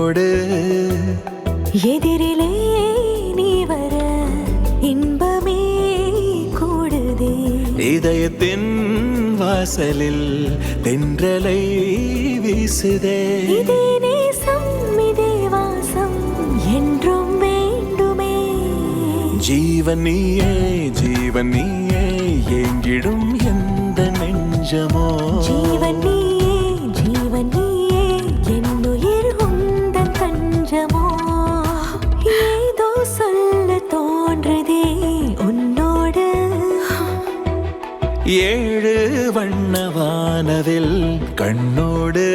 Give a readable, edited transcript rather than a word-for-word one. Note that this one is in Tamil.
கண்ணோடு. எதிரிலே நீ வர இன்பமே கூடுதே. இதயத்தின் வாசலில் தென்றலை வீசுதே. இதே நேசம் இதே வாசம் என்றும் வேண்டுமே. ஜீவன் நீயே ஜீவன் நீயே எங்கிடும் எந்த நெஞ்சமோ. ஜீவன் நீயே ஜீவன் நீயே என்னுயிர் உந்தன் தஞ்சமோ. ஏதோ சொல்ல தோன்றதே உன்னோடு. ஏழு வண்ண வானவில் கண்ணோடு.